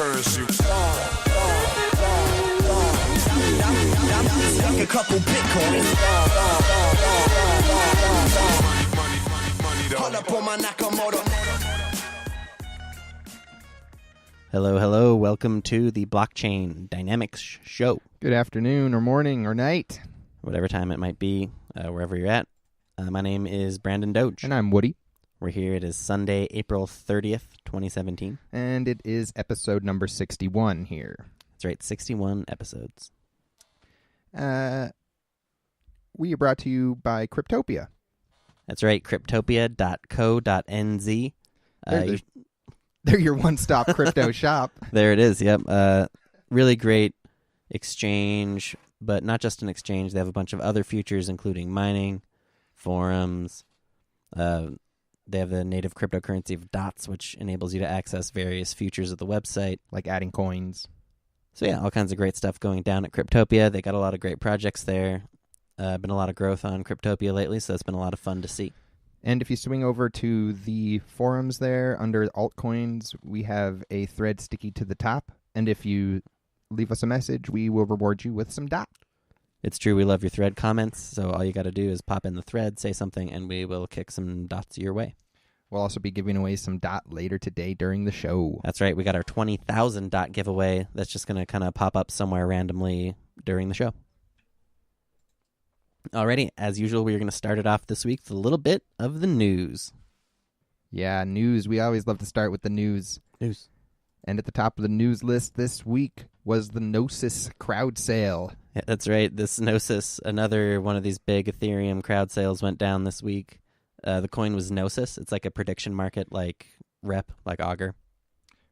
parachute. Stuck a couple bitcoins. Hold up on my Nakamoto. Hello, hello. Welcome to the Blockchain Dynamics Show. Good afternoon or morning or night. Whatever time it might be, wherever you're at. My name is Brandon Doge. And I'm Woody. We're here. It is Sunday, April 30th, 2017. And it is episode number 61 here. That's right, 61 episodes. We are brought to you by Cryptopia. That's right, cryptopia.co.nz. They're your one-stop crypto shop. There it is, yep. Really great exchange, but not just an exchange. They have a bunch of other features, including mining, forums. They have the native cryptocurrency of DOTS, which enables you to access various features of the website. Like adding coins. So yeah, all kinds of great stuff going down at Cryptopia. They got a lot of great projects there. Been a lot of growth on Cryptopia lately, so it's been a lot of fun to see. And if you swing over to the forums there, under altcoins, we have a thread sticky to the top. And if you leave us a message, we will reward you with some DOT. It's true, we love your thread comments, so all you got to do is pop in the thread, say something, and we will kick some dots your way. We'll also be giving away some DOT later today during the show. That's right, we got our 20,000 DOT giveaway that's just going to kind of pop up somewhere randomly during the show. Alrighty, as usual, we're going to start it off this week with a little bit of the news. Yeah, news. We always love to start with the news. News. And at the top of the news list this week was the Gnosis Crowdsale. Yeah, that's right. This Gnosis, another one of these big Ethereum crowd sales, went down this week. The coin was Gnosis. It's like a prediction market, like Rep, like Augur.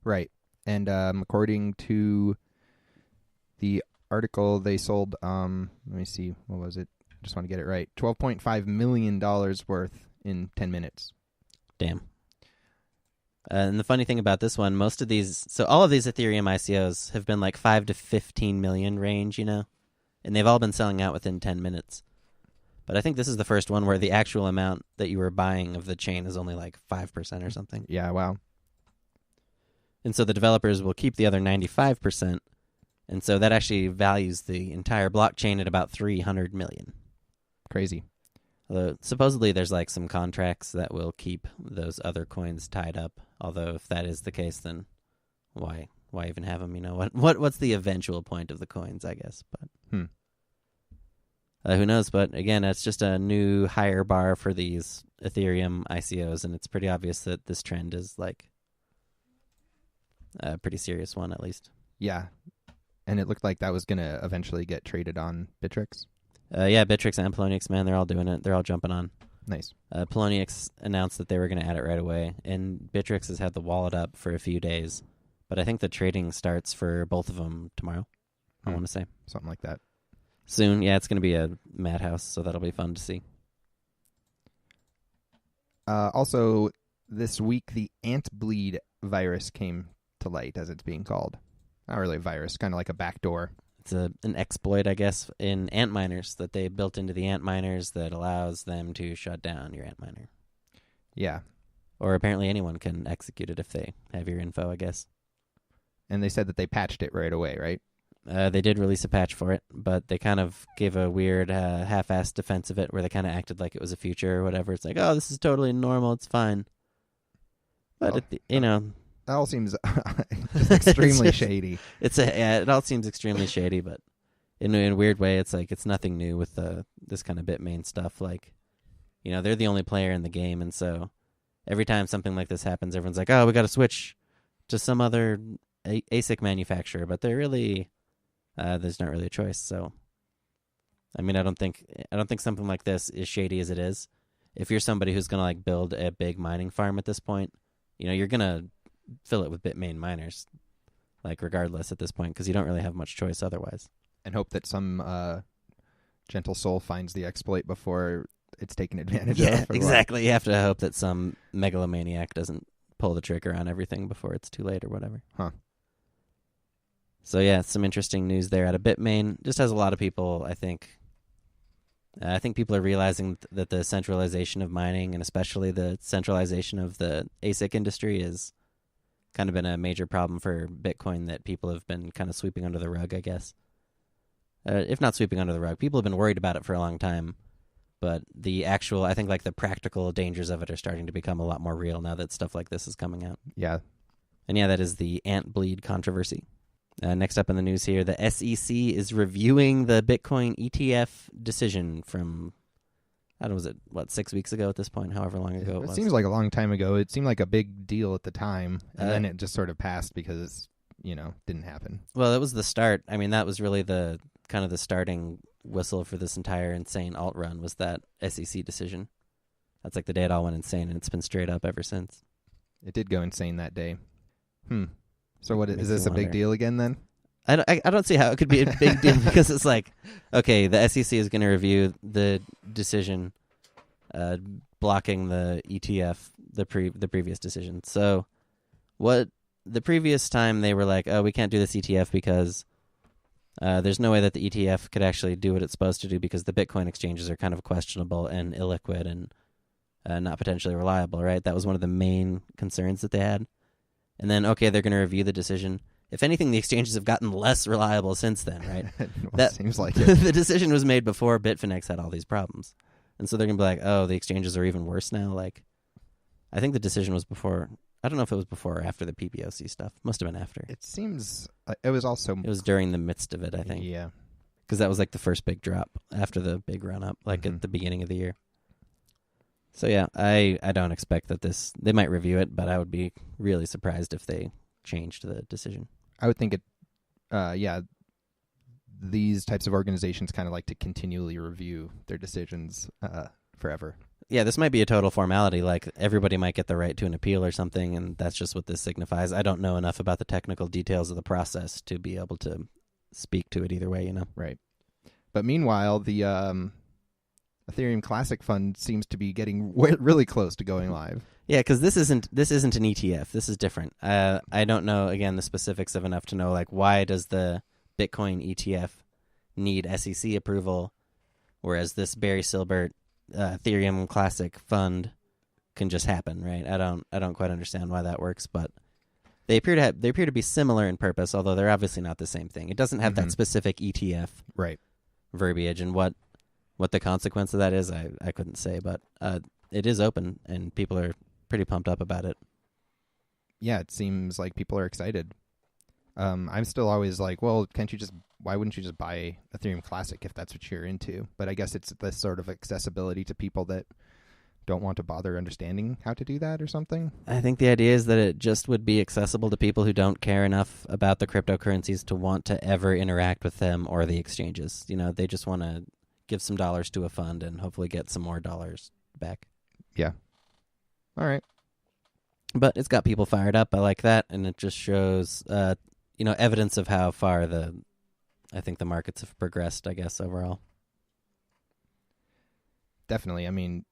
Right. And according to the article, they sold, let me see, what was it? Just want to get it right. $12.5 million worth in 10 minutes. Damn. And the funny thing about this one, most of these, so all of these Ethereum ICOs have been like 5 to 15 million range, you know? And they've all been selling out within 10 minutes. But I think this is the first one where the actual amount that you were buying of the chain is only like 5% or something. Yeah, wow. And so the developers will keep the other 95%. And so that actually values the entire blockchain at about 300 million. Crazy. Although supposedly there's like some contracts that will keep those other coins tied up. Although if that is the case, then why even have them? You know what's the eventual point of the coins? I guess, but who knows? But again, it's just a new higher bar for these Ethereum ICOs, and it's pretty obvious that this trend is like a pretty serious one, at least. Yeah, and it looked like that was gonna eventually get traded on Bittrex. Yeah, Bittrex and Poloniex, man, they're all doing it. They're all jumping on. Nice. Poloniex announced that they were going to add it right away, and Bittrex has had the wallet up for a few days. But I think the trading starts for both of them tomorrow, I want to say. Something like that. Soon, yeah, it's going to be a madhouse, so that'll be fun to see. Also, this week, the Antbleed virus came to light, as it's being called. Not really a virus, kind of like a backdoor. It's an exploit, I guess, in Antminers that they built into the Antminers that allows them to shut down your Antminer. Yeah. Or apparently anyone can execute it if they have your info, I guess. And they said that they patched it right away, right? They did release a patch for it, but they kind of gave a weird half-assed defense of it where they kind of acted like it was a feature or whatever. It's like, oh, this is totally normal, it's fine. But, That all seems just extremely shady. It all seems extremely shady, but in a weird way, it's like it's nothing new with this kind of Bitmain stuff. Like, they're the only player in the game, and so every time something like this happens, everyone's like, "Oh, we got to switch to some other ASIC manufacturer," but they're really there's not really a choice. So, I mean, I don't think something like this is shady as it is. If you're somebody who's gonna like build a big mining farm at this point, you're gonna fill it with Bitmain miners, like regardless at this point, because you don't really have much choice otherwise. And hope that some gentle soul finds the exploit before it's taken advantage of. Yeah, exactly. You have to hope that some megalomaniac doesn't pull the trigger on everything before it's too late or whatever. Huh. So yeah, some interesting news there out of Bitmain. Just has a lot of people, I think people are realizing that the centralization of mining, and especially the centralization of the ASIC industry, is kind of been a major problem for Bitcoin that people have been kind of sweeping under the rug, I guess. If not sweeping under the rug, people have been worried about it for a long time. But the actual, I think, like the practical dangers of it are starting to become a lot more real now that stuff like this is coming out. Yeah. And yeah, that is the Antbleed controversy. Next up in the news here, the SEC is reviewing the Bitcoin ETF decision from, I don't know, was it, 6 weeks ago at this point, however long ago it was? It seems like a long time ago. It seemed like a big deal at the time, and then it just sort of passed because it's, didn't happen. Well, that was the start. I mean, that was really the kind of the starting whistle for this entire insane alt run was that SEC decision. That's like the day it all went insane, and it's been straight up ever since. It did go insane that day. So what Makes is this you a big wonder. deal again then? I don't see how it could be a big deal because it's like, okay, the SEC is going to review the decision blocking the ETF, the previous decision. So what the previous time they were like, oh, we can't do this ETF because there's no way that the ETF could actually do what it's supposed to do because the Bitcoin exchanges are kind of questionable and illiquid and not potentially reliable, right? That was one of the main concerns that they had. And then, okay, they're going to review the decision. If anything, the exchanges have gotten less reliable since then, right? That seems like it. The decision was made before Bitfinex had all these problems. And so they're going to be like, oh, the exchanges are even worse now. Like, I think the decision was before. I don't know if it was before or after the PPOC stuff. Must have been after. It seems it was also. It was during the midst of it, I think. Yeah. Because that was like the first big drop after the big run up, like at the beginning of the year. So yeah, I don't expect that they might review it, but I would be really surprised if they changed the decision. I would think these types of organizations kind of like to continually review their decisions forever. Yeah, this might be a total formality. Like everybody might get the right to an appeal or something, and that's just what this signifies. I don't know enough about the technical details of the process to be able to speak to it either way, Right. But meanwhile, the Ethereum Classic Fund seems to be getting really close to going live. Yeah, because this isn't an ETF. This is different. I don't know, again, the specifics of enough to know, like, why does the Bitcoin ETF need SEC approval, whereas this Barry Silbert Ethereum Classic Fund can just happen, right? I don't quite understand why that works, but they appear to be similar in purpose, although they're obviously not the same thing. It doesn't have that specific ETF verbiage, and what the consequence of that is, I couldn't say, but it is open, and people are pretty pumped up about it. Yeah, it seems like people are excited. I'm still always like, well, why wouldn't you just buy Ethereum Classic if that's what you're into? But I guess it's this sort of accessibility to people that don't want to bother understanding how to do that or something. I think the idea is that it just would be accessible to people who don't care enough about the cryptocurrencies to want to ever interact with them or the exchanges. They just want to give some dollars to a fund and hopefully get some more dollars back. Yeah. All right. But it's got people fired up. I like that, and it just shows, evidence of how far I think the markets have progressed, I guess, overall. Definitely. I mean,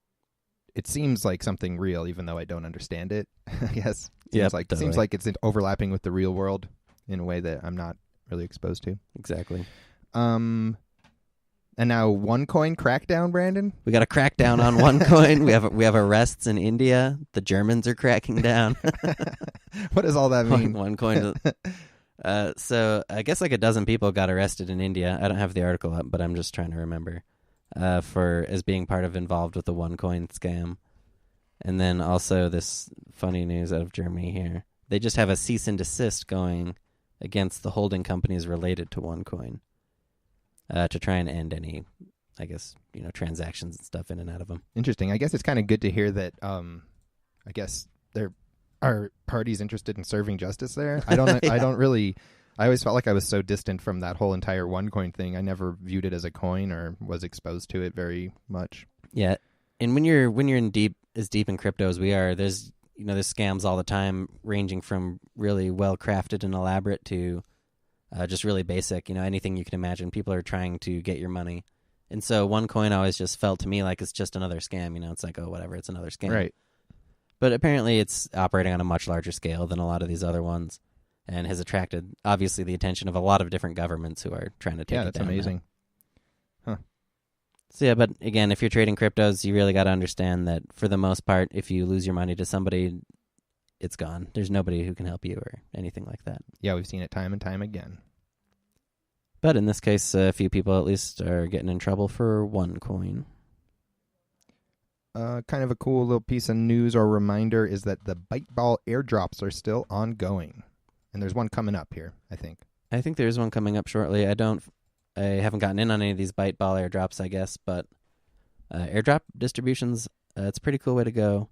it seems like something real, even though I don't understand it, I guess. Seems like it's overlapping with the real world in a way that I'm not really exposed to. Exactly. And now Coin Crackdown, Brandon? We got a crackdown on OneCoin. we have arrests in India. The Germans are cracking down. What does all that mean? OneCoin. So I guess like a dozen people got arrested in India. I don't have the article up, but I'm just trying to remember as being involved with the OneCoin scam. And then also this funny news out of Germany here. They just have a cease and desist going against the holding companies related to OneCoin. To try and end any, I guess, transactions and stuff in and out of them. Interesting. I guess it's kind of good to hear that, I guess there are parties interested in serving justice there. I don't Yeah. I always felt like I was so distant from that whole entire OneCoin thing. I never viewed it as a coin or was exposed to it very much. Yeah. And when you're as deep in crypto as we are, there's scams all the time, ranging from really well crafted and elaborate to just really basic, anything you can imagine. People are trying to get your money. And so OneCoin always just felt to me like it's just another scam. It's like, oh, whatever, it's another scam. Right. But apparently it's operating on a much larger scale than a lot of these other ones and has attracted, obviously, the attention of a lot of different governments who are trying to take it down. Yeah, that's amazing. Now. So, yeah, but again, if you're trading cryptos, you really got to understand that for the most part, if you lose your money to somebody, it's gone. There's nobody who can help you or anything like that. Yeah, we've seen it time and time again. But in this case, a few people at least are getting in trouble for one coin. Kind of a cool little piece of news or reminder is that the Byteball airdrops are still ongoing. And there's one coming up here, I think. I think there's one coming up shortly. I haven't gotten in on any of these Byteball airdrops, I guess, but airdrop distributions, it's a pretty cool way to go.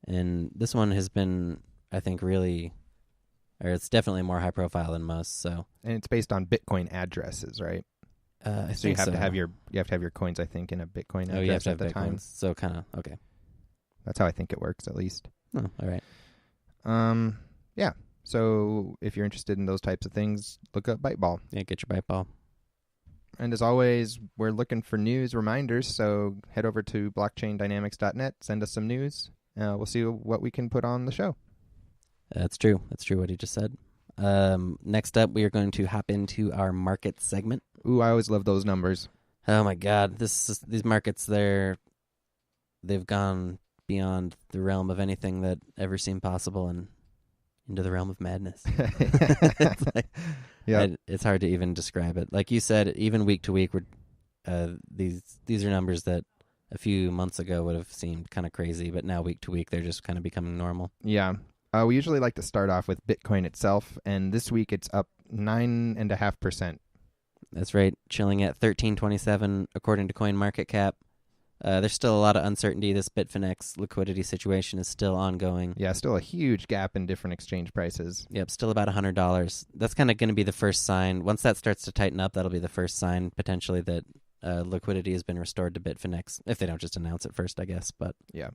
And this one has been, I think, it's definitely more high profile than most. So, and it's based on Bitcoin addresses, right? So you have to have your coins, I think, in a Bitcoin address you have to at have the time. So kind of okay. That's how I think it works, at least. Oh, all right. Yeah. So if you're interested in those types of things, look up Byteball. Yeah, get your Byteball. And as always, we're looking for news reminders. So head over to blockchaindynamics.net, send us some news. We'll see what we can put on the show. That's true. That's true what he just said. Next up, we are going to hop into our market segment. Ooh, I always love those numbers. Oh my God, these markets, they've gone beyond the realm of anything that ever seemed possible and into the realm of madness. It's hard to even describe it. Like you said, even week to week, these are numbers that a few months ago would have seemed kind of crazy, but now week to week they're just kind of becoming normal. Yeah. We usually like to start off with Bitcoin itself, and this week it's up 9.5%. That's right, chilling at 1327 according to CoinMarketCap. There's still a lot of uncertainty. This Bitfinex liquidity situation is still ongoing. Yeah, still a huge gap in different exchange prices. Yep, still about $100. That's kind of going to be the first sign. Once that starts to tighten up, that'll be the first sign potentially that liquidity has been restored to Bitfinex. If they don't just announce it first, I guess. But yeah.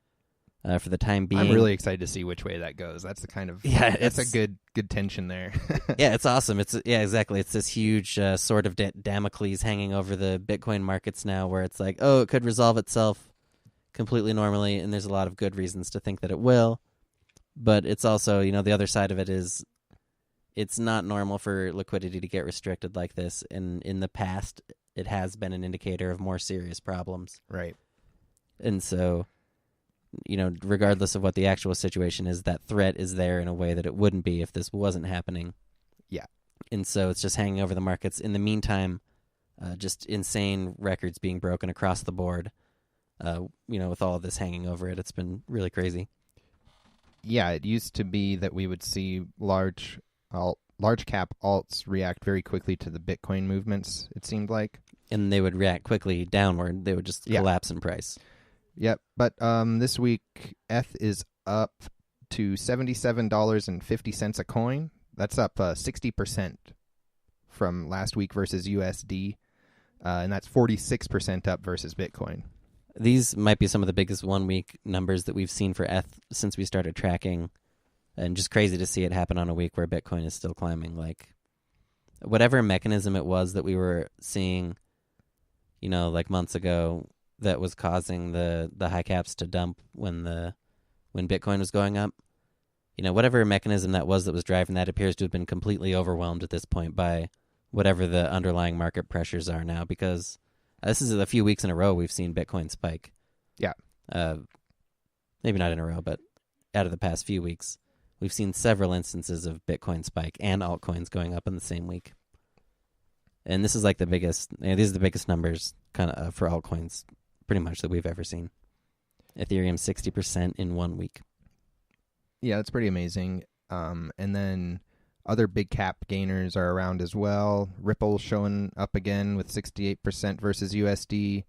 For the time being, I'm really excited to see which way that goes. That's the kind of that's a good tension there. Yeah, it's awesome. Exactly. It's this huge sword of Damocles hanging over the Bitcoin markets now, where it's like, oh, it could resolve itself completely normally, and there's a lot of good reasons to think that it will. But it's also, the other side of it is, it's not normal for liquidity to get restricted like this. And in the past, it has been an indicator of more serious problems. Right. And so, regardless of what the actual situation is, that threat is there in a way that it wouldn't be if this wasn't happening. Yeah. And so it's just hanging over the markets. In the meantime, just insane records being broken across the board. With all of this hanging over it, it's been really crazy. Yeah, it used to be that we would see large cap alts react very quickly to the Bitcoin movements, it seemed like. And they would react quickly downward. They would just collapse in price. Yep, but this week, ETH is up to $77.50 a coin. That's up 60% from last week versus USD, and that's 46% up versus Bitcoin. These might be some of the biggest one-week numbers that we've seen for ETH since we started tracking, and just crazy to see it happen on a week where Bitcoin is still climbing. Like, whatever mechanism it was that we were seeing, like months ago, that was causing the high caps to dump when Bitcoin was going up. Whatever mechanism that was driving that appears to have been completely overwhelmed at this point by whatever the underlying market pressures are now, because this is a few weeks in a row we've seen Bitcoin spike. Yeah. Maybe not in a row, but out of the past few weeks, we've seen several instances of Bitcoin spike and altcoins going up in the same week. And this is like the biggest, these are the biggest numbers kind of for altcoins pretty much that we've ever seen. Ethereum 60% in 1 week. Yeah, that's pretty amazing. And then other big cap gainers are around as well. Ripple showing up again with 68% versus USD.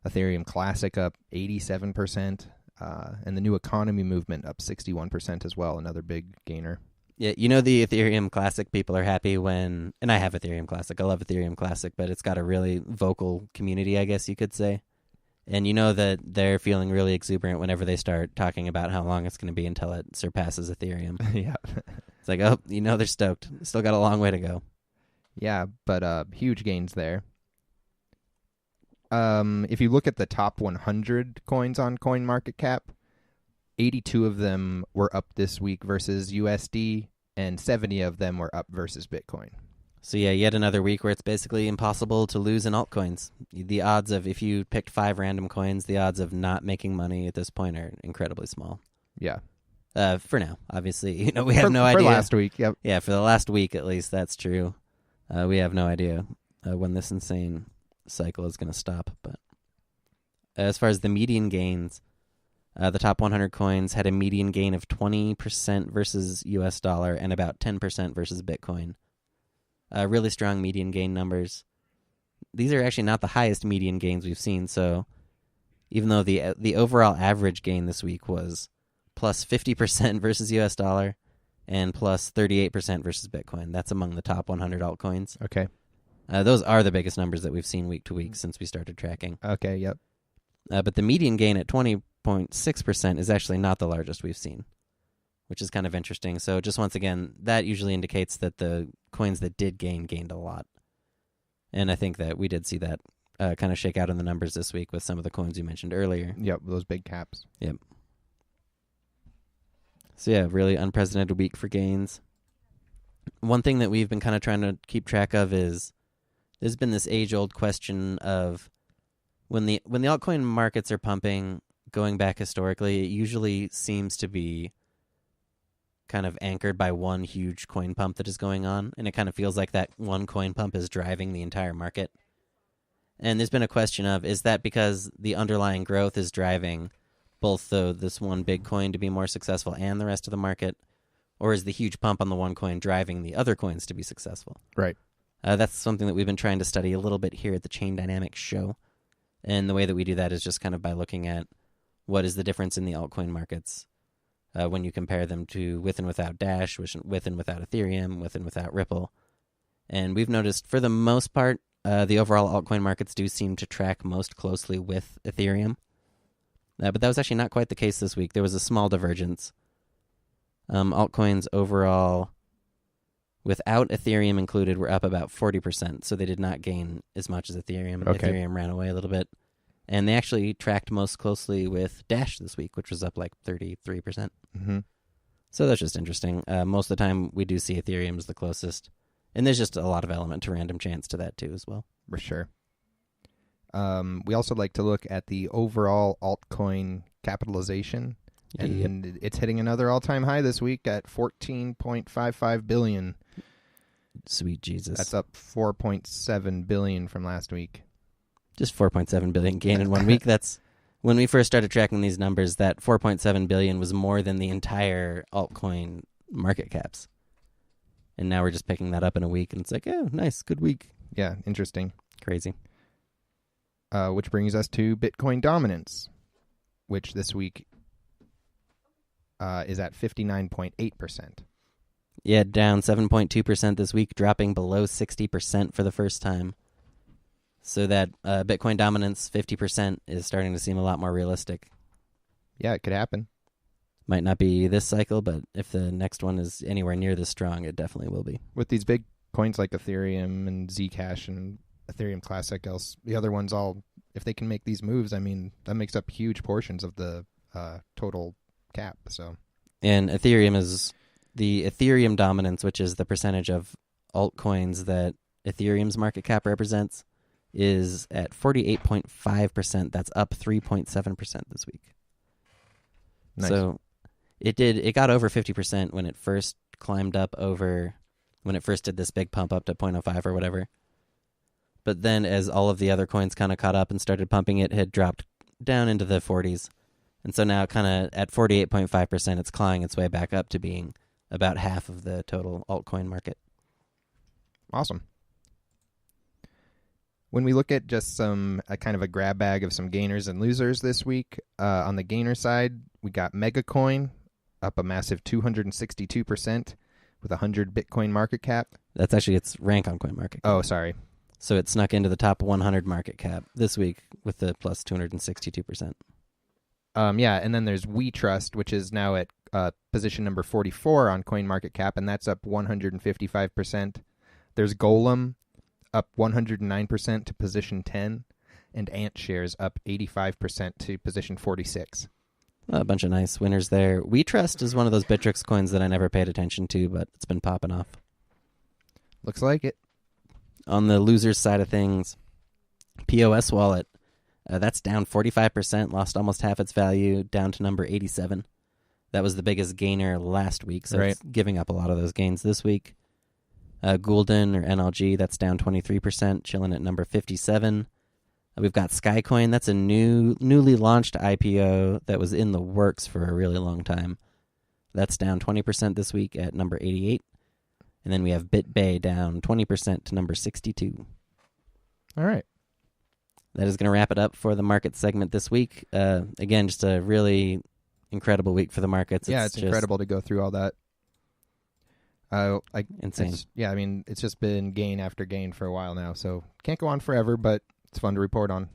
Ethereum Classic up 87%. And the New Economy movement up 61% as well, another big gainer. Yeah, the Ethereum Classic people are happy when, and I have Ethereum Classic, I love Ethereum Classic, but it's got a really vocal community, I guess you could say. And that they're feeling really exuberant whenever they start talking about how long it's going to be until it surpasses Ethereum. Yeah. It's like, oh, they're stoked. Still got a long way to go. Yeah, but huge gains there. If you look at the top 100 coins on CoinMarketCap, 82 of them were up this week versus USD, and 70 of them were up versus Bitcoin. So yeah, yet another week where it's basically impossible to lose in altcoins. The odds of, if you picked 5 random coins, the odds of not making money at this point are incredibly small. Yeah. For now, obviously, we have no idea. For last week, yep. Yeah, for the last week at least, that's true. We have no idea when this insane cycle is going to stop. But as far as the median gains, the top 100 coins had a median gain of 20% versus US dollar and about 10% versus Bitcoin. Really strong median gain numbers. These are actually not the highest median gains we've seen. So even though the overall average gain this week was plus 50% versus US dollar and plus 38% versus Bitcoin, that's among the top 100 altcoins. Okay. Those are the biggest numbers that we've seen week to week since we started tracking. Okay, yep. But the median gain at 20.6% is actually not the largest we've seen, which is kind of interesting. So just once again, that usually indicates that the coins that did gained a lot. And I think that we did see that kind of shake out in the numbers this week with some of the coins you mentioned earlier. Yep, those big caps. Yep. So yeah, really unprecedented week for gains. One thing that we've been kind of trying to keep track of is there's been this age-old question of when the altcoin markets are pumping, going back historically, it usually seems to be kind of anchored by one huge coin pump that is going on, and it kind of feels like that one coin pump is driving the entire market. And there's been a question of, is that because the underlying growth is driving both this one big coin to be more successful and the rest of the market, or is the huge pump on the one coin driving the other coins to be successful? Right. That's something that we've been trying to study a little bit here at the Chain Dynamics show. And the way that we do that is just kind of by looking at what is the difference in the altcoin markets when you compare them to with and without Dash, with and without Ethereum, with and without Ripple. And we've noticed for the most part, the overall altcoin markets do seem to track most closely with Ethereum. But that was actually not quite the case this week. There was a small divergence. Altcoins overall, without Ethereum included, were up about 40%, so they did not gain as much as Ethereum. Okay. Ethereum ran away a little bit. And they actually tracked most closely with Dash this week, which was up like 33%. Mm-hmm. So that's just interesting. Most of the time, we do see Ethereum as the closest. And there's just a lot of element to random chance to that, too, as well. For sure. We also like to look at the overall altcoin capitalization. And it's hitting another all-time high this week at $14.55 billion. Sweet Jesus. That's up $4.7 billion from last week. Just 4.7 billion gain in 1 week. That's when we first started tracking these numbers, that 4.7 billion was more than the entire altcoin market caps. And now we're just picking that up in a week, and it's like, oh, nice, good week. Yeah, interesting. Crazy. Which brings us to Bitcoin dominance, which this week is at 59.8%. Yeah, down 7.2% this week, dropping below 60% for the first time. So that Bitcoin dominance, 50%, is starting to seem a lot more realistic. Yeah, it could happen. Might not be this cycle, but if the next one is anywhere near this strong, it definitely will be. With these big coins like Ethereum and Zcash and Ethereum Classic, the other ones all, if they can make these moves, I mean, that makes up huge portions of the total cap. So, and Ethereum is the Ethereum dominance, which is the percentage of altcoins that Ethereum's market cap represents, is at 48.5%. That's up 3.7% this week. Nice. So it got over 50% when it first climbed up when it first did this big pump up to 0.05 or whatever. But then as all of the other coins kind of caught up and started pumping, it had dropped down into the 40s. And so now kind of at 48.5%, it's clawing its way back up to being about half of the total altcoin market. Awesome. When we look at just kind of a grab bag of some gainers and losers this week, on the gainer side, we got MaxoCoin up a massive 262% with 100 Bitcoin market cap. That's actually its rank on CoinMarketCap. Oh, sorry. So it snuck into the top 100 market cap this week with the plus 262%. Yeah, and then there's WeTrust, which is now at position number 44 on CoinMarketCap, and that's up 155%. There's Golem, up 109% to position 10, and AntShares up 85% to position 46. A bunch of nice winners there. WeTrust is one of those Bittrex coins that I never paid attention to, but it's been popping off. Looks like it. On the losers side of things, POSWallet, that's down 45%, lost almost half its value, down to number 87. That was the biggest gainer last week, so Right. it's giving up a lot of those gains this week. Gulden, or NLG, that's down 23%, chilling at number 57. We've got SkyCoin. That's a newly launched IPO that was in the works for a really long time. That's down 20% this week at number 88. And then we have BitBay down 20% to number 62. All right. That is going to wrap it up for the market segment this week. Again, just a really incredible week for the markets. It's incredible to go through all that. Insane. It's just been gain after gain for a while now, so can't go on forever, but it's fun to report on.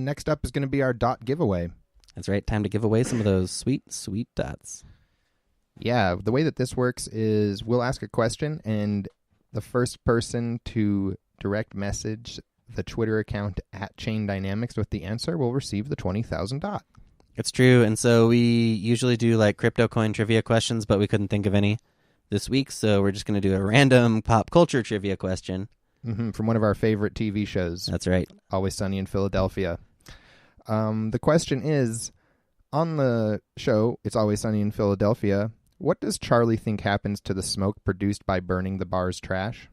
Next up is going to be our dot giveaway. That's right. Time to give away some of those sweet, sweet dots. Yeah, the way that this works is we'll ask a question, and the first person to direct message the Twitter account at Chain Dynamics with the answer will receive the 20,000 dot. It's true. And so we usually do like CryptoCoin trivia questions, but we couldn't think of any this week. So we're just going to do a random pop culture trivia question. From one of our favorite TV shows. That's right. Always Sunny in Philadelphia. The question is, on the show, It's Always Sunny in Philadelphia, what does Charlie think happens to the smoke produced by burning the bar's trash?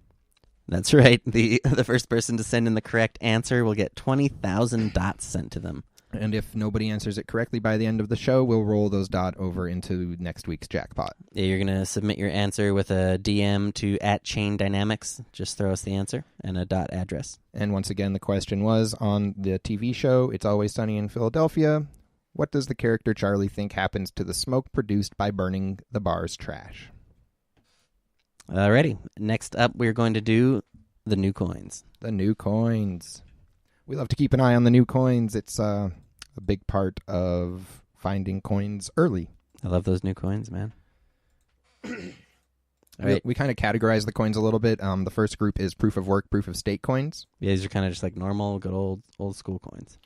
That's right. The first person to send in the correct answer will get 20,000 dots sent to them. And if nobody answers it correctly by the end of the show, we'll roll those dot over into next week's jackpot. Yeah, you're going to submit your answer with a DM to @ChainDynamics. Just throw us the answer and a dot address. And once again, the question was, on the TV show It's Always Sunny in Philadelphia, what does the character Charlie think happens to the smoke produced by burning the bar's trash? Alrighty. Next up, we're going to do the new coins. The new coins. We love to keep an eye on the new coins. It's a big part of finding coins early. I love those new coins, man. All right. We kind of categorize the coins a little bit. The first group is proof of work, proof of stake coins. Yeah, these are kind of just like normal, good old school coins.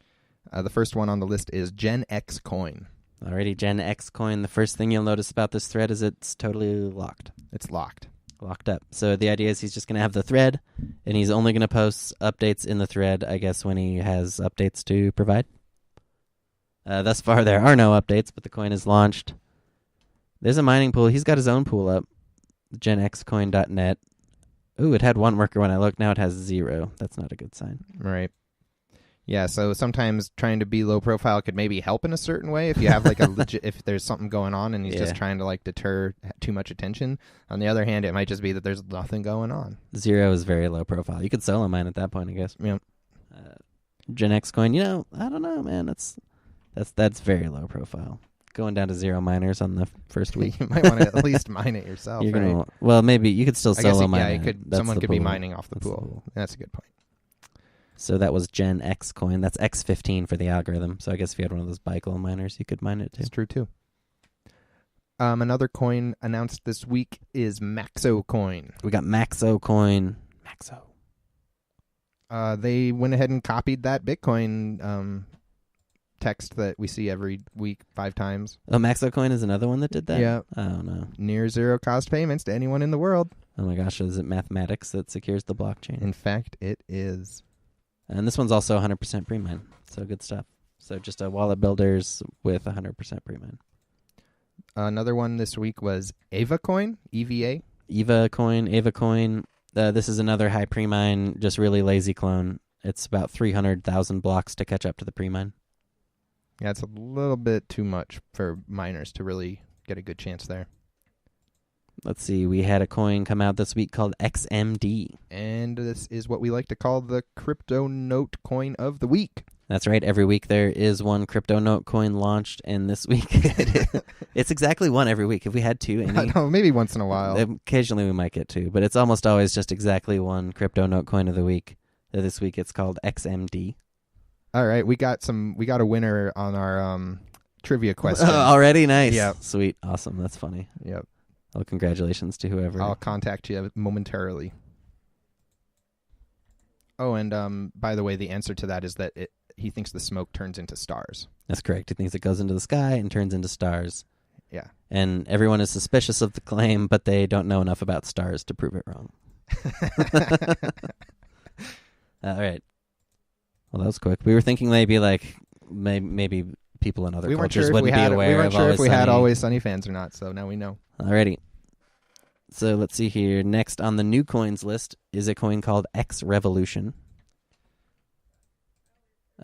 The first one on the list is GenX Coin. Alrighty, GenX Coin. The first thing you'll notice about this thread is it's totally locked. It's locked. Locked up. So the idea is he's just going to have the thread, and he's only going to post updates in the thread, I guess, when he has updates to provide. Thus far, there are no updates, but the coin is launched. There's a mining pool. He's got his own pool up, genxcoin.net. Ooh, it had one worker when I looked. Now it has 0. That's not a good sign. Right. Yeah, so sometimes trying to be low profile could maybe help in a certain way if you have like a legit, if there's something going on and he's just trying to like deter too much attention. On the other hand, it might just be that there's nothing going on. 0 is very low profile. You could solo mine at that point, I guess. Yeah. GenX Coin, I don't know, man. That's very low profile. Going down to 0 miners on the first week. You might want to at least mine it yourself. Well, maybe you could still solo mine. Yeah, someone could be mining off the pool. That's a good point. So that was GenX Coin. That's X15 for the algorithm. So I guess if you had one of those Byteball miners, you could mine it too. It's true too. Another coin announced this week is MaxoCoin. We got MaxoCoin. They went ahead and copied that Bitcoin text that we see every week 5 times. Oh, MaxoCoin is another one that did that? Yeah. Oh, no. Near zero cost payments to anyone in the world. Oh my gosh, is it mathematics that secures the blockchain? In fact, it is. And this one's also 100% pre-mine, so good stuff. So just a wallet builders with 100% pre-mine. Another one this week was EvaCoin, EVA. EvaCoin. This is another high pre-mine, just really lazy clone. It's about 300,000 blocks to catch up to the pre-mine. Yeah, it's a little bit too much for miners to really get a good chance there. Let's see. We had a coin come out this week called XMD. And this is what we like to call the crypto note coin of the week. That's right. Every week there is one crypto note coin launched, and this week it's exactly one every week. If we had 2, I know, maybe once in a while. Occasionally we might get 2, but it's almost always just exactly one crypto note coin of the week. This week it's called XMD. All right, we got a winner on our trivia question. Already? Nice. Yep. Sweet. Awesome. That's funny. Yep. Well, congratulations to whoever. I'll contact you momentarily. Oh, and by the way, the answer to that is that he thinks the smoke turns into stars. That's correct. He thinks it goes into the sky and turns into stars. Yeah. And everyone is suspicious of the claim, but they don't know enough about stars to prove it wrong. All right. Well, that was quick. We were thinking maybe people in other we weren't cultures sure if wouldn't we had be aware we weren't of sure Always if we had Sunny. Always Sunny fans or not. So now we know. Alrighty. So let's see here. Next on the new coins list is a coin called X Revolution.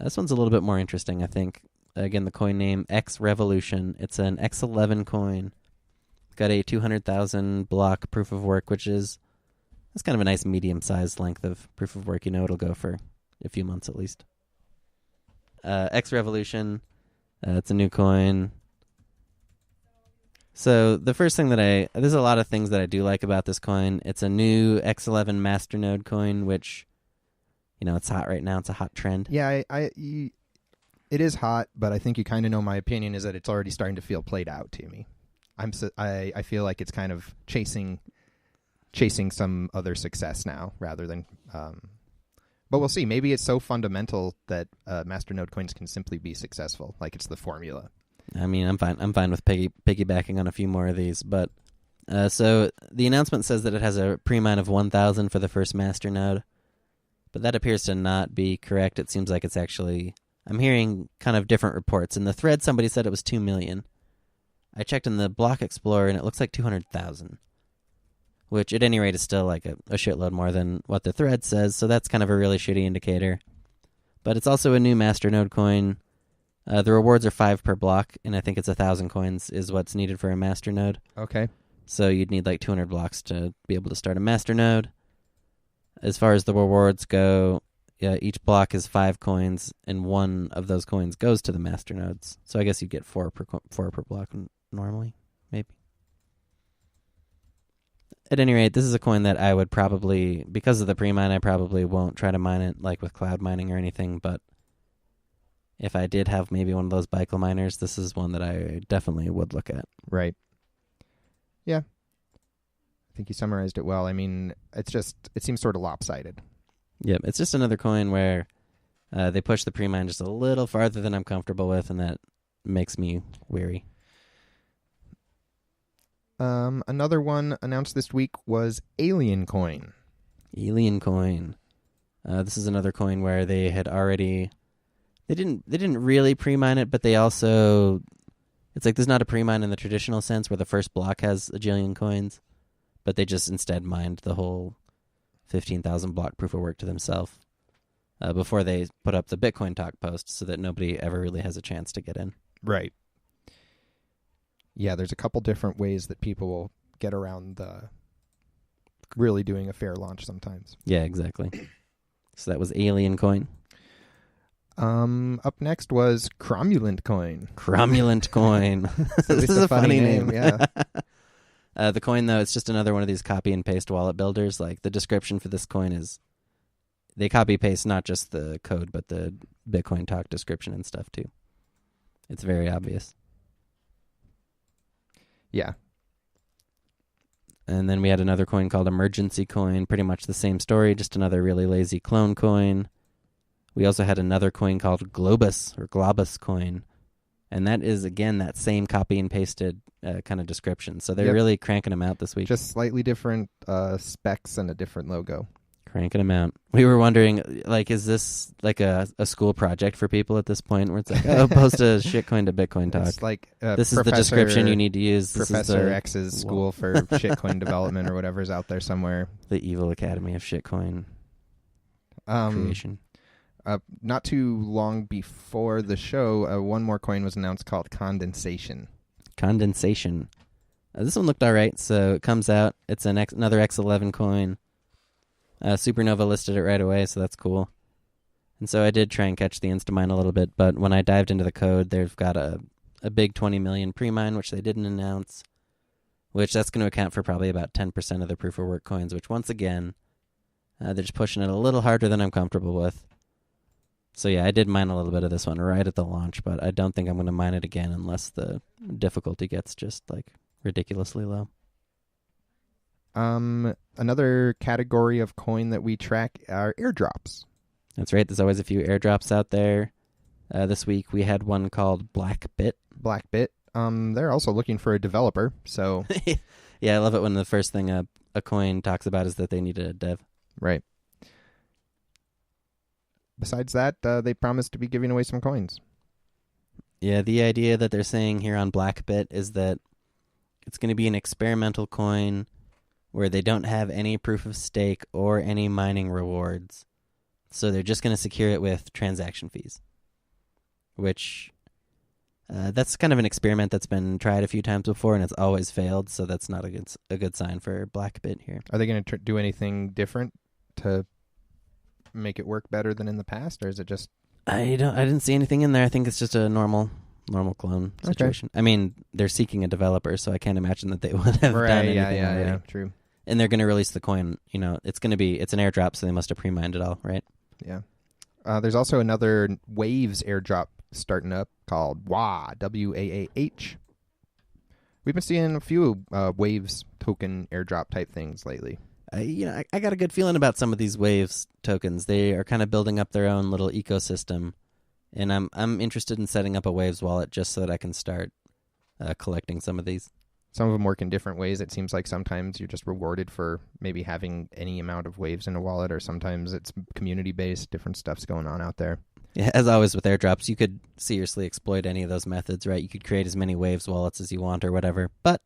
This one's a little bit more interesting, I think. Again, the coin name X Revolution. It's an X11 coin. Got a 200,000 block proof of work, which is that's kind of a nice medium-sized length of proof of work. You know, it'll go for a few months at least. X Revolution. It's a new coin. So the first thing there's a lot of things that I do like about this coin. It's a new X11 masternode coin, which, you know, it's hot right now. It's a hot trend. Yeah, it is hot, but I think you kind of know my opinion is that it's already starting to feel played out to me. I feel like it's kind of chasing some other success now rather than. But we'll see. Maybe it's so fundamental that masternode coins can simply be successful, like it's the formula. I mean, I'm fine with piggybacking on a few more of these, but so the announcement says that it has a pre-mine of 1,000 for the first masternode, but that appears to not be correct. It seems like it's actually. I'm hearing kind of different reports. In the thread, somebody said it was 2 million. I checked in the Block Explorer, and it looks like 200,000, which at any rate is still like a shitload more than what the thread says, so that's kind of a really shitty indicator. But it's also a new masternode coin. The rewards are 5 per block, and I think it's 1,000 coins is what's needed for a masternode. Okay. So you'd need like 200 blocks to be able to start a masternode. As far as the rewards go, each block is 5 coins, and 1 of those coins goes to the masternodes. So I guess you get 4 per block normally, maybe. At any rate, this is a coin that I would probably, because of the pre-mine, I probably won't try to mine it like with cloud mining or anything, but if I did have maybe one of those Byteball miners, this is one that I definitely would look at. Right. Yeah. I think you summarized it well. I mean, it seems sort of lopsided. Yep, it's just another coin where they push the pre-mine just a little farther than I'm comfortable with, and that makes me weary. Another one announced this week was Alien Coin. Alien Coin. This is another coin where they had already. They didn't really pre-mine it, but they also. It's like there's not a pre-mine in the traditional sense where the first block has a jillion coins, but they just instead mined the whole 15,000 block proof of work to themselves before they put up the Bitcoin talk post so that nobody ever really has a chance to get in. Right. Yeah, there's a couple different ways that people will get around really doing a fair launch sometimes. Yeah, exactly. So that was Alien Coin. Up next was Cromulent Coin. Cromulent Coin. This is a funny name. Yeah. The coin, though, it's just another one of these copy and paste wallet builders. Like the description for this coin is they copy paste not just the code, but the Bitcoin talk description and stuff too. It's very obvious. Yeah. And then we had another coin called Emergency Coin. Pretty much the same story, just another really lazy clone coin. We also had another coin called Globus or Globus Coin. And that is, again, that same copy and pasted kind of description. So they're really cranking them out this week. Just slightly different specs and a different logo. Cranking them out. We were wondering, like, is this like a school project for people at this point where it's like, oh, post a shitcoin to Bitcoin talk. It's like this is the description you need to use. This Professor is X's school for shitcoin development or whatever's out there somewhere. The Evil Academy of Shitcoin creation. Not too long before the show, one more coin was announced called Condensation. Condensation. This one looked all right. So it comes out. It's another X11 coin. Supernova listed it right away, so that's cool. And so I did try and catch the Instamine a little bit, but when I dived into the code, they've got a big 20 million pre-mine, which they didn't announce, which that's going to account for probably about 10% of the proof of work coins, which once again, they're just pushing it a little harder than I'm comfortable with. So yeah, I did mine a little bit of this one right at the launch, but I don't think I'm going to mine it again unless the difficulty gets just like ridiculously low. Another category of coin that we track are airdrops. That's right. There's always a few airdrops out there. This week we had one called Blackbit. Blackbit. They're also looking for a developer, so... Yeah, I love it when the first thing a coin talks about is that they need a dev. Right. Besides that, they promised to be giving away some coins. Yeah, the idea that they're saying here on Blackbit is that it's going to be an experimental coin where they don't have any proof of stake or any mining rewards. So they're just going to secure it with transaction fees, which that's kind of an experiment that's been tried a few times before, and it's always failed. So that's not a good sign for Blackbit here. Are they going to do anything different to make it work better than in the past, or is it just... I didn't see anything in there. I think it's just a normal clone situation. Okay. I mean, they're seeking a developer, so I can't imagine that they would have done anything already. Yeah, true. And they're going to release the coin. You know, it's an airdrop, so they must have pre-mined it all, right? Yeah. There's also another Waves airdrop starting up called Waah, W-A-A-H. We've been seeing a few Waves token airdrop type things lately. I got a good feeling about some of these Waves tokens. They are kind of building up their own little ecosystem, and I'm interested in setting up a Waves wallet just so that I can start collecting some of these. Some of them work in different ways. It seems like sometimes you're just rewarded for maybe having any amount of Waves in a wallet, or sometimes it's community-based. Different stuff's going on out there. Yeah, as always with airdrops, you could seriously exploit any of those methods, right? You could create as many Waves wallets as you want or whatever, but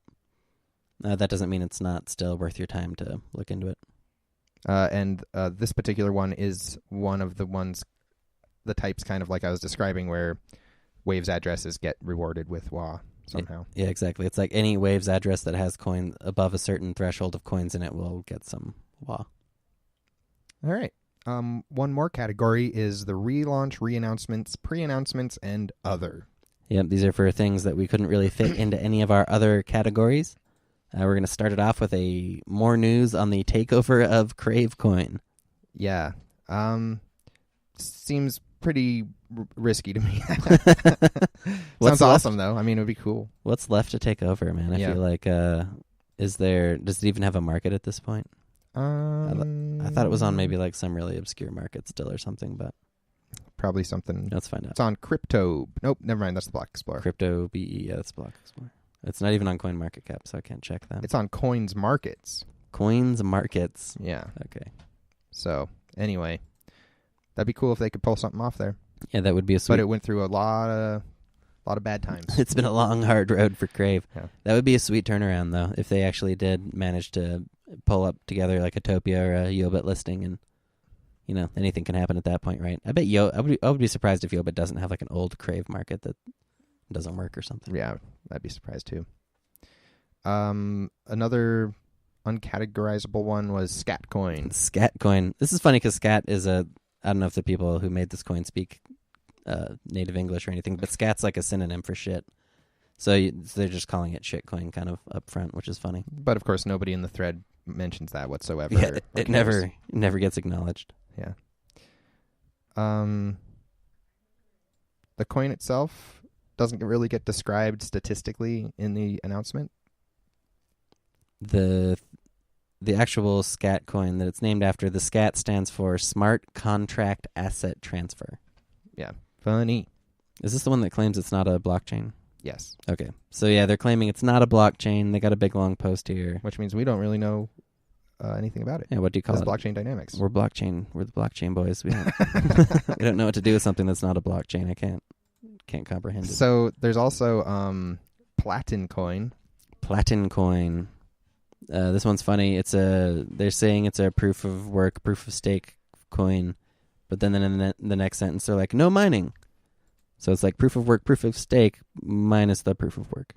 that doesn't mean it's not still worth your time to look into it. And this particular one is one of the types kind of like I was describing, where Waves addresses get rewarded with Waah somehow. Yeah, exactly. It's like any Waves address that has coin above a certain threshold of coins in it will get some Waah. All right. One more category is the relaunch, re-announcements, pre-announcements, and other. Yep, these are for things that we couldn't really fit into any of our other categories. We're going to start it off with more news on the takeover of Crave Coin. Yeah. Seems pretty risky to me. Sounds awesome, though. I mean, it would be cool. What's left to take over, man? I feel like, does it even have a market at this point? I thought it was on maybe like some really obscure market still or something, but... Probably something. Let's find out. It's on Crypto. Nope, never mind. That's the Block Explorer. Crypto BE, yeah, that's Block Explorer. It's not even on CoinMarketCap, so I can't check that. It's on Coins Markets. Coins Markets. Yeah. Okay. So, anyway, that'd be cool if they could pull something off there. Yeah, that would be a sweet... But it went through a lot of bad times. It's been a long, hard road for Crave. Yeah. That would be a sweet turnaround, though, if they actually did manage to pull up together like a Topia or a Yobit listing, and anything can happen at that point, right? I bet I would be surprised if Yobit doesn't have like an old Crave market that doesn't work or something. Yeah, I'd be surprised too. Another uncategorizable one was ScatCoin. ScatCoin. This is funny because Scat is I don't know if the people who made this coin speak native English or anything, but Scat's like a synonym for shit. So they're just calling it shitcoin kind of up front, which is funny. But of course, nobody in the thread mentions that whatsoever. Yeah, it never gets acknowledged. Yeah. The coin itself doesn't really get described statistically in the announcement. The actual ScatCoin that it's named after, the Scat stands for Smart Contract Asset Transfer. Yeah. Funny. Is this the one that claims it's not a blockchain? Yes. Okay. So yeah, they're claiming it's not a blockchain. They got a big long post here. Which means we don't really know anything about it. Yeah, what do you call it? Blockchain dynamics. We're the blockchain boys. We don't we don't know what to do with something that's not a blockchain. I can't comprehend it. So there's also PlatinCoin. PlatinCoin. This one's funny. They're saying it's a proof of work, proof of stake coin, but then in the next sentence they're like, no mining. So it's like proof of work, proof of stake minus the proof of work.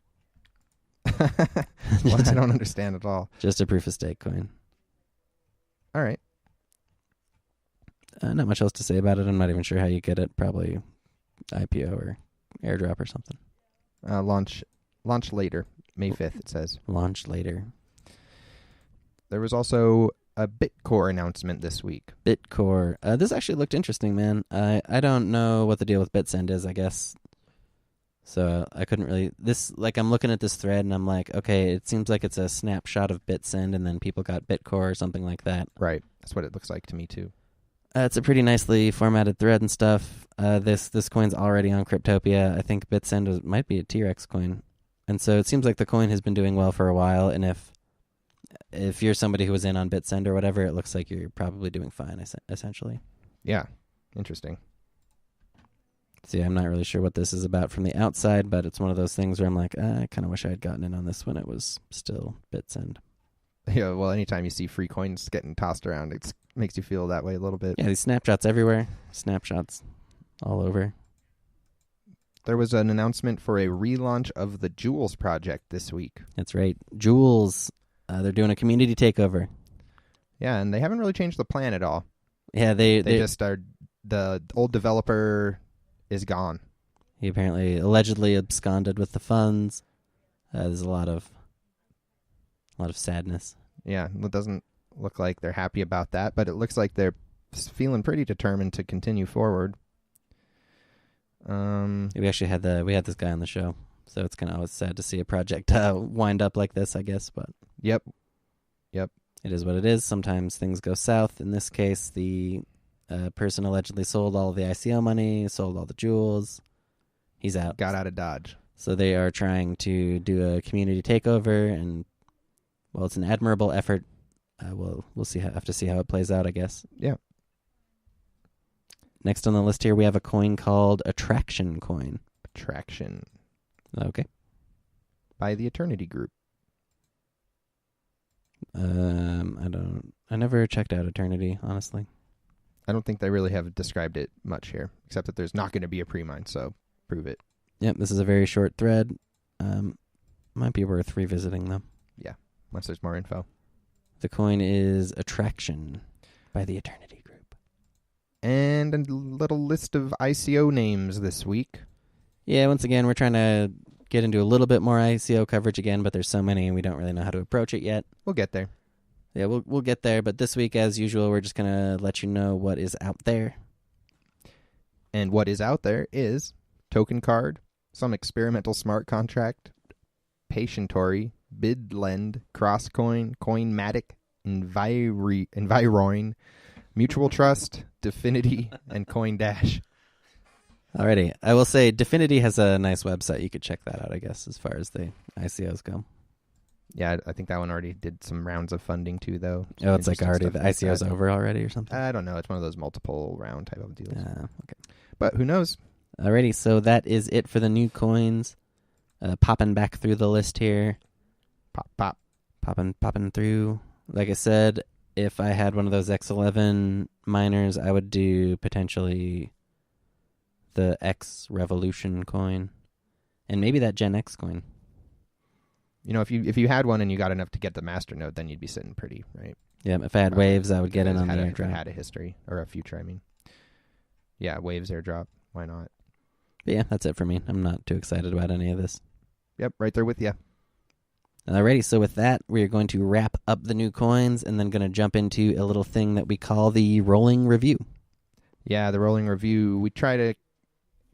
Well, I don't understand at all. Just a proof of stake coin. All right. Not much else to say about it. I'm not even sure how you get it. Probably IPO or airdrop or something. Launch later, May 5th, it says. Launch later. There was also a Bitcore announcement this week. Bitcore. This actually looked interesting, man. I don't know what the deal with Bitsend is, I guess. So I couldn't really... I'm looking at this thread and I'm like, okay, it seems like it's a snapshot of Bitsend and then people got Bitcore or something like that. Right. That's what it looks like to me, too. It's a pretty nicely formatted thread and stuff. This coin's already on Cryptopia. I think Bitsend might be a GenX Coin. And so it seems like the coin has been doing well for a while, and if you're somebody who was in on Bitsend or whatever, it looks like you're probably doing fine, essentially. Yeah. Interesting. See, I'm not really sure what this is about from the outside, but it's one of those things where I'm like, I kind of wish I had gotten in on this when it was still bits and. Yeah, well, anytime you see free coins getting tossed around, it makes you feel that way a little bit. Yeah, these snapshots everywhere. Snapshots all over. There was an announcement for a relaunch of the Jules project this week. That's right. Jules, they're doing a community takeover. Yeah, and they haven't really changed the plan at all. Yeah, they just are. The old developer is gone. He apparently allegedly absconded with the funds. There's a lot of sadness. Yeah, it doesn't look like they're happy about that, but it looks like they're feeling pretty determined to continue forward. We actually had this guy on the show, so it's kind of always sad to see a project wind up like this, I guess. But yep, it is what it is. Sometimes things go south. In this case, the person allegedly sold all of the ICO money, sold all the jewels. He's out. Got out of Dodge. So they are trying to do a community takeover, and well, it's an admirable effort. We'll have to see how it plays out, I guess. Yeah. Next on the list here, we have a coin called Attraction Coin. Attraction. Okay. By the Eternity Group. I never checked out Eternity, honestly. I don't think they really have described it much here, except that there's not going to be a pre-mine, so prove it. Yep, this is a very short thread. Might be worth revisiting, though. Yeah, once there's more info. The coin is Attraction by the Eternity Group. And a little list of ICO names this week. Yeah, once again, we're trying to get into a little bit more ICO coverage again, but there's so many and we don't really know how to approach it yet. We'll get there. Yeah, we'll get there, but this week, as usual, we're just going to let you know what is out there. And what is out there is Token Card, some experimental smart contract, Patientory, BidLend, CrossCoin, Coinmatic, Enviroin, Mutual Trust, Definity, and CoinDash. Alrighty. I will say Definity has a nice website. You could check that out, I guess, as far as the ICOs go. Yeah, I think that one already did some rounds of funding too, though. Oh, it's like already the ICO's over already or something? I don't know. It's one of those multiple round type of deals. Okay. But who knows? Alrighty, so that is it for the new coins. Popping back through the list here. Pop. Popping through. Like I said, if I had one of those X11 miners, I would do potentially the X Revolution coin. And maybe that GenX coin. You know, if you had one and you got enough to get the master node, then you'd be sitting pretty, right? Yeah, if I had waves, I would get in on the airdrop. Had a history, or a future, I mean. Yeah, waves airdrop. Why not? But yeah, that's it for me. I'm not too excited about any of this. Yep, right there with you. Alrighty, so with that, we are going to wrap up the new coins and then going to jump into a little thing that we call the rolling review. Yeah, the rolling review. We try to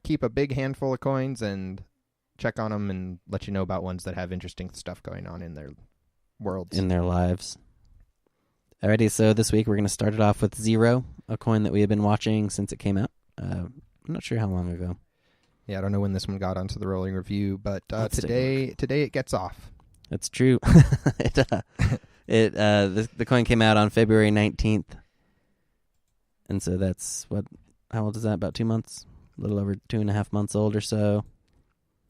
keep a big handful of coins and check on them and let you know about ones that have interesting stuff going on in their worlds. In their lives. Alrighty, so this week we're going to start it off with Zero, a coin that we have been watching since it came out. I'm not sure how long ago. Yeah, I don't know when this one got onto the rolling review, but today it gets off. That's true. The coin came out on February 19th. And so that's, how old is that? About 2 months? A little over 2.5 months old or so.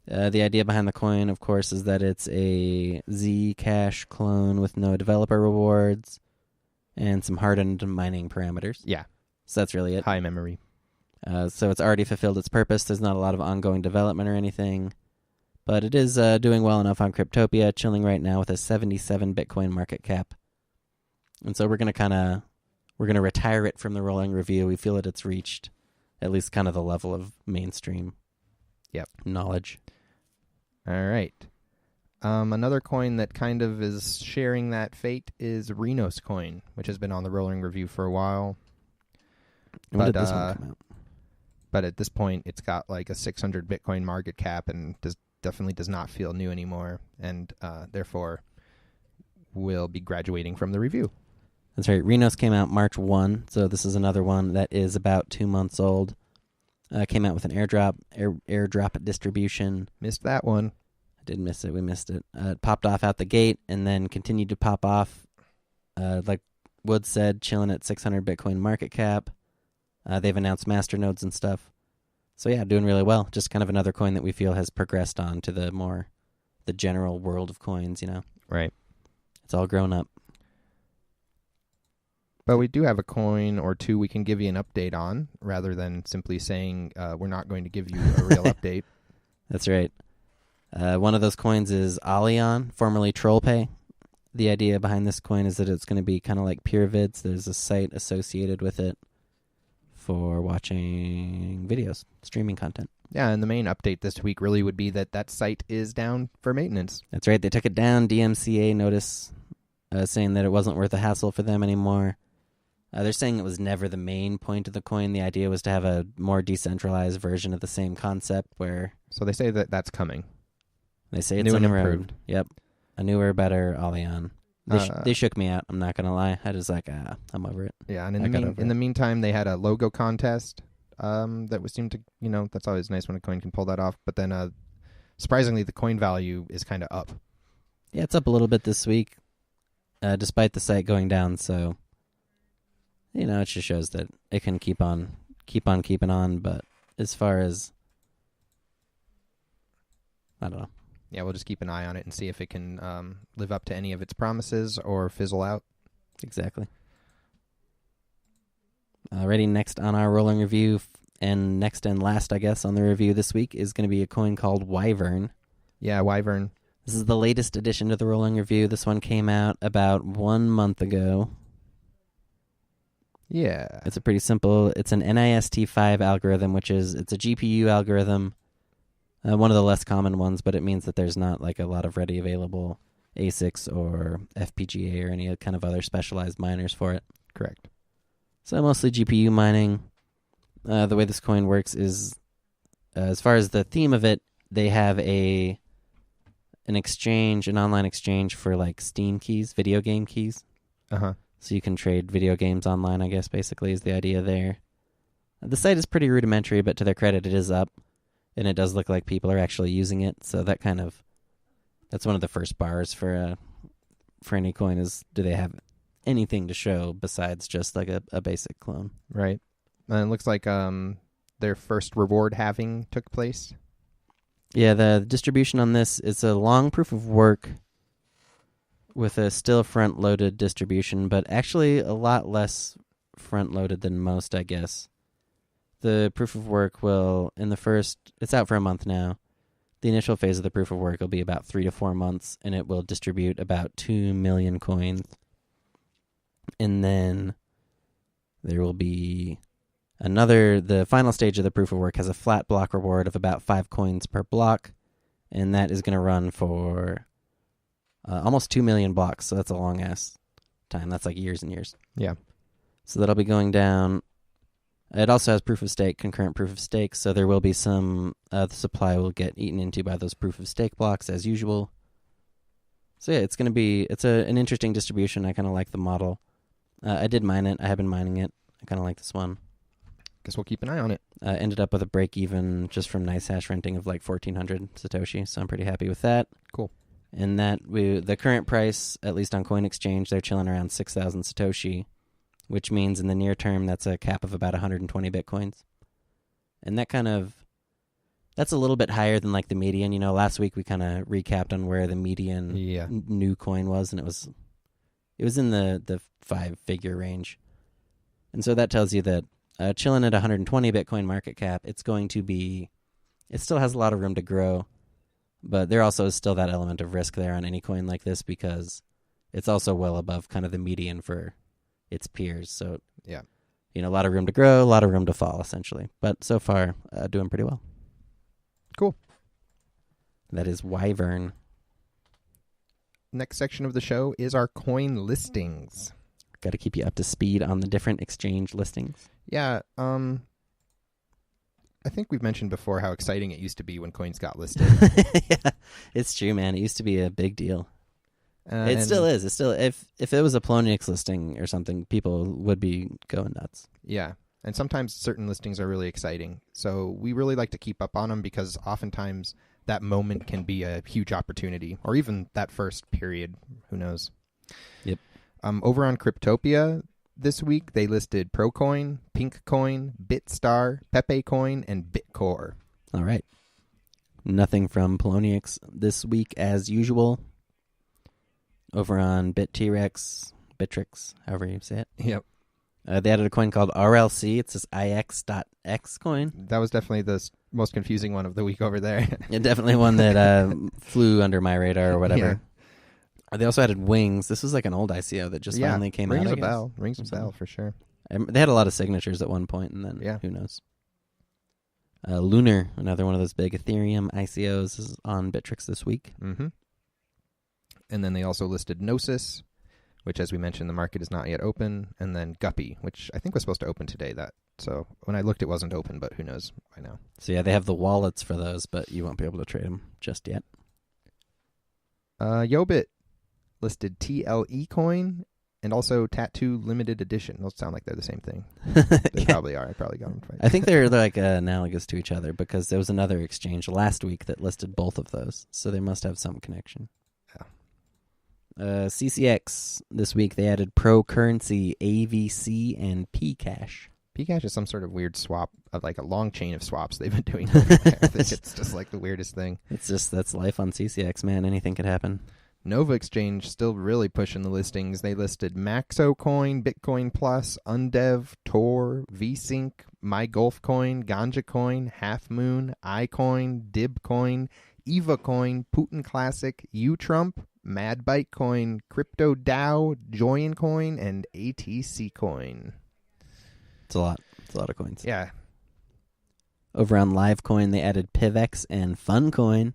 The idea behind the coin, of course, is that it's a Zcash clone with no developer rewards and some hardened mining parameters. Yeah. So that's really it. High memory. So it's already fulfilled its purpose. There's not a lot of ongoing development or anything. But it is doing well enough on Cryptopia, chilling right now with a 77 Bitcoin market cap. And so we're going to retire it from the rolling review. We feel that it's reached at least kind of the level of mainstream knowledge. All right. Another coin that kind of is sharing that fate is Gnosis Coin, which has been on the rolling review for a while. When did this one come out? But at this point, it's got like a 600 Bitcoin market cap and definitely does not feel new anymore, and therefore will be graduating from the review. That's right. Gnosis came out March 1, so this is another one that is about 2 months old. Came out with an airdrop distribution. Missed that one. I did miss it. We missed it. It popped off out the gate and then continued to pop off. Like Wood said, chilling at 600 Bitcoin market cap. They've announced master nodes and stuff. So yeah, doing really well. Just kind of another coin that we feel has progressed on to the general world of coins, Right. It's all grown up. But we do have a coin or two we can give you an update on, rather than simply saying we're not going to give you a real update. That's right. One of those coins is Allion, formerly TrollPay. The idea behind this coin is that it's going to be kind of like PureVids. There's a site associated with it for watching videos, streaming content. Yeah, and the main update this week really would be that site is down for maintenance. That's right. They took it down. DMCA notice saying that it wasn't worth the hassle for them anymore. They're saying it was never the main point of the coin. The idea was to have a more decentralized version of the same concept where... So they say that that's coming. They say it's New on and the road. improved. Yep. A newer, better Allion. They shook me out. I'm not going to lie. I was like, I'm over it. Yeah, and in the meantime, they had a logo contest that seemed to, that's always nice when a coin can pull that off. But then, surprisingly, the coin value is kind of up. Yeah, it's up a little bit this week, despite the site going down. So, it just shows that it can keep on keeping on. But as far as, I don't know. Yeah, we'll just keep an eye on it and see if it can live up to any of its promises or fizzle out. Exactly. Alrighty, next on our rolling review, and next and last, I guess, on the review this week is going to be a coin called Wyvern. Yeah, Wyvern. This is the latest addition to the rolling review. This one came out about 1 month ago. Yeah. It's a pretty simple, it's an NIST5 algorithm, it's a GPU algorithm. One of the less common ones, but it means that there's not like a lot of ready available ASICs or FPGA or any kind of other specialized miners for it. Correct. So mostly GPU mining. The way this coin works is, as far as the theme of it, they have an online exchange for like Steam keys, video game keys. Uh-huh. So you can trade video games online, I guess, basically is the idea there. The site is pretty rudimentary, but to their credit, it is up. And it does look like people are actually using it. So that's one of the first bars for any coin is, do they have anything to show besides just like a basic clone? Right. And it looks like their first reward halving took place. Yeah, the distribution on this is a long proof of work with a still front-loaded distribution, but actually a lot less front-loaded than most, I guess. The proof of work it's out for a month now. The initial phase of the proof of work will be about 3 to 4 months, and it will distribute about 2 million coins. And then there will be the final stage of the proof of work has a flat block reward of about 5 coins per block, and that is going to run for almost 2 million blocks, so that's a long-ass time. That's like years and years. Yeah. So that'll be going down. It also has proof of stake, concurrent proof of stake, so there will be some, the supply will get eaten into by those proof of stake blocks as usual. So yeah, it's an interesting distribution. I kind of like the model. I did mine it. I have been mining it. I kind of like this one. Guess we'll keep an eye on it. Ended up with a break even just from nice hash renting of like 1,400 Satoshi, so I'm pretty happy with that. Cool. And the current price, at least on Coin Exchange, they're chilling around 6,000 Satoshi, which means in the near term, that's a cap of about 120 Bitcoins. And that's a little bit higher than like the median. Last week we kind of recapped on where the median new coin was, and it was in the 5-figure range. And so that tells you that chilling at 120 Bitcoin market cap, it still has a lot of room to grow, but there also is still that element of risk there on any coin like this because it's also well above kind of the median for its peers. So, yeah, a lot of room to grow, a lot of room to fall, essentially. But so far, doing pretty well. Cool. That is Wyvern. Next section of the show is our coin listings. Got to keep you up to speed on the different exchange listings. Yeah, I think we've mentioned before how exciting it used to be when coins got listed. Yeah, it's true, man. It used to be a big deal. It and still is. It's still if it was a Poloniex listing or something, people would be going nuts. Yeah, and sometimes certain listings are really exciting. So we really like to keep up on them because oftentimes that moment can be a huge opportunity, or even that first period. Who knows? Yep. Over on Cryptopia, this week, they listed Procoin, PinkCoin, BitStar, PepeCoin, and Bitcore. All right. Nothing from Poloniex this week as usual. Over on Bittrex, however you say it. Yep. They added a coin called RLC. It's this IX.X coin. That was definitely the most confusing one of the week over there. Yeah, definitely one that flew under my radar or whatever. Yeah. They also added Wings. This was like an old ICO that just finally came out. Rings a bell for sure. They had a lot of signatures at one point, and then who knows. Lunyr, another one of those big Ethereum ICOs, is on Bittrex this week. Mm-hmm. And then they also listed Gnosis, which, as we mentioned, the market is not yet open, and then GUPPY, which I think was supposed to open today. So when I looked, it wasn't open, but who knows by now. So yeah, they have the wallets for those, but you won't be able to trade them just yet. Yobit listed TLE coin and also Tattoo Limited Edition. Those sound like they're the same thing. They probably are. I probably got them right. I think they're like analogous to each other because there was another exchange last week that listed both of those, so they must have some connection. C-Cex this week, they added Pro Currency, AVC, and Pcash. Pcash is some sort of weird swap of like a long chain of swaps they've been doing over there. I think it's just like the weirdest thing. That's life on C-Cex, man. Anything could happen. Nova Exchange still really pushing the listings. They listed MaxoCoin, Bitcoin Plus, Undev, Tor, VSync, MyGolfCoin, GanjaCoin, Half Moon, iCoin, DibCoin, EvaCoin, Putin Classic, UTrump, Mad Bytecoin, Crypto DAO, JoinCoin, and ATC Coin. It's a lot. It's a lot of coins. Yeah. Over on LiveCoin, they added PivX and FunCoin.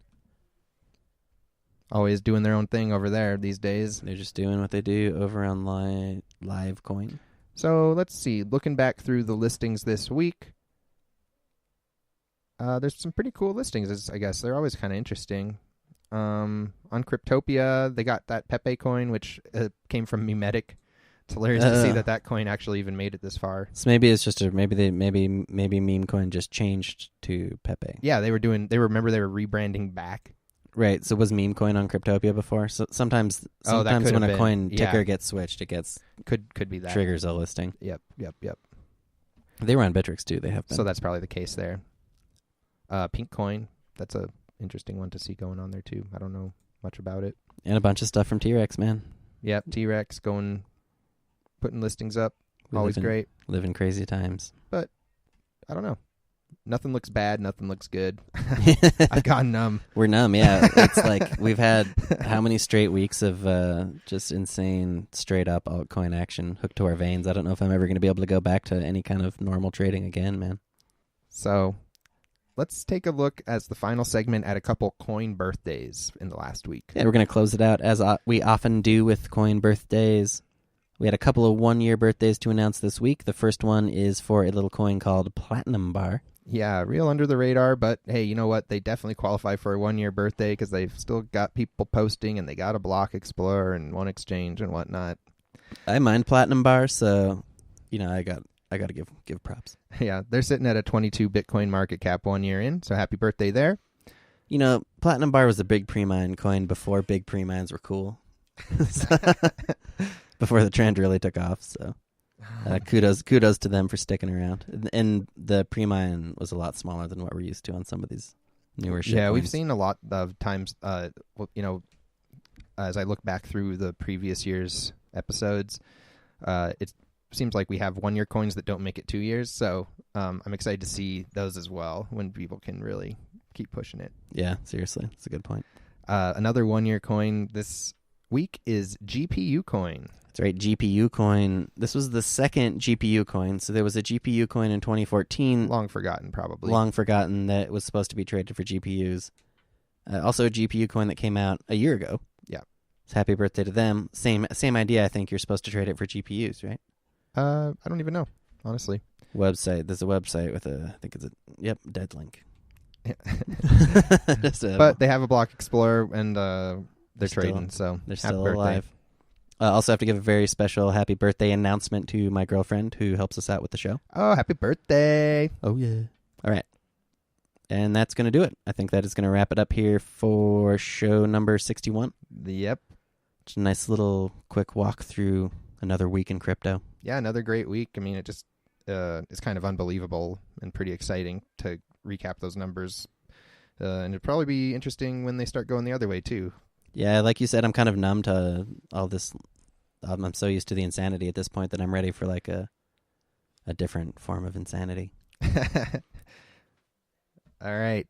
Always doing their own thing over there these days. They're just doing what they do over on LiveCoin. So let's see. Looking back through the listings this week, there's some pretty cool listings, I guess. They're always kind of interesting. On Cryptopia, they got that PepeCoin, which came from Memetic. It's hilarious to see that coin actually even made it this far. So maybe it's just maybe meme coin just changed to Pepe. Yeah, they were rebranding back. Right. So was meme coin on Cryptopia before? So sometimes when a coin ticker gets switched, it gets could be that triggers a listing. Yep. They were on Bittrex too. They have been. So that's probably the case there. PinkCoin, that's a interesting one to see going on there too. I don't know much about it. And a bunch of stuff from T-Rex, man. Yep, T-Rex putting listings up. Always great. Living crazy times. But I don't know. Nothing looks bad. Nothing looks good. I've gotten numb. We're numb, yeah. It's like we've had how many straight weeks of just insane, straight up altcoin action hooked to our veins. I don't know if I'm ever going to be able to go back to any kind of normal trading again, man. So let's take a look as the final segment at a couple coin birthdays in the last week. Yeah, we're going to close it out as we often do with coin birthdays. We had a couple of one-year birthdays to announce this week. The first one is for a little coin called Platinum Bar. Yeah, real under the radar, but hey, you know what? They definitely qualify for a one-year birthday because they've still got people posting and they got a block explorer and one exchange and whatnot. I mind Platinum Bar, so I got to give props. Yeah, they're sitting at a 22 Bitcoin market cap 1 year in, so happy birthday there. Platinum Bar was a big pre-mine coin before big pre-mines were cool. Before the trend really took off, so kudos to them for sticking around. And the pre-mine was a lot smaller than what we're used to on some of these newer shit. Yeah, coins. we've seen a lot of times, as I look back through the previous year's episodes, it seems like we have 1 year coins that don't make it 2 years, so I'm excited to see those as well when people can really keep pushing it. Yeah, seriously, that's a good point. Another 1 year coin this week is GPU coin. That's right, GPU coin. This was the second GPU coin. So there was a GPU coin in 2014. Long forgotten, probably. Long forgotten that was supposed to be traded for GPUs. Also a GPU coin that came out a year ago. Yeah. So happy birthday to them. Same idea, I think. You're supposed to trade it for GPUs, right? I don't even know, honestly. Website. There's a website with dead link. Yeah. But they have a block explorer and they're trading, so they're still alive. Also have to give a very special happy birthday announcement to my girlfriend who helps us out with the show. Oh, happy birthday. Oh, yeah. All right. And that's going to do it. I think that is going to wrap it up here for show number 61. Yep. Just a nice little quick walk through another week in crypto. yeah, another great week. I mean, it just it's kind of unbelievable and pretty exciting to recap those numbers. And it'd probably be interesting when they start going the other way, too. Yeah, like you said, I'm kind of numb to all this. I'm so used to the insanity at this point that I'm ready for like a different form of insanity. All right.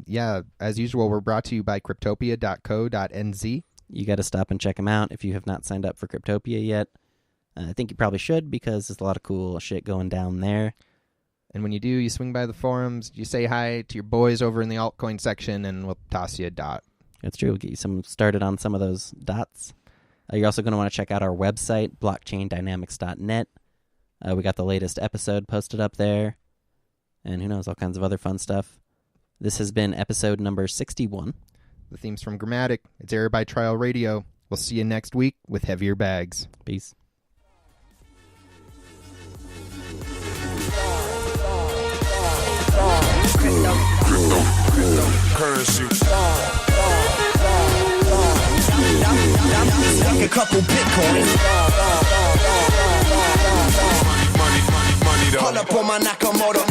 Yeah, as usual, we're brought to you by Cryptopia.co.nz. You got to stop and check them out if you have not signed up for Cryptopia yet. I think you probably should because there's a lot of cool shit going down there. And when you do, you swing by the forums, you say hi to your boys over in the altcoin section, and we'll toss you a dot. That's true. We'll get you some started on some of those dots. You're also going to want to check out our website, blockchaindynamics.net. We got the latest episode posted up there. And who knows, all kinds of other fun stuff. This has been episode number 61. The theme's from Grammatic. It's aired by Trial Radio. We'll see you next week with heavier bags. Peace. Currency. Like a couple Bitcoins. Pull up on my Nakamoto.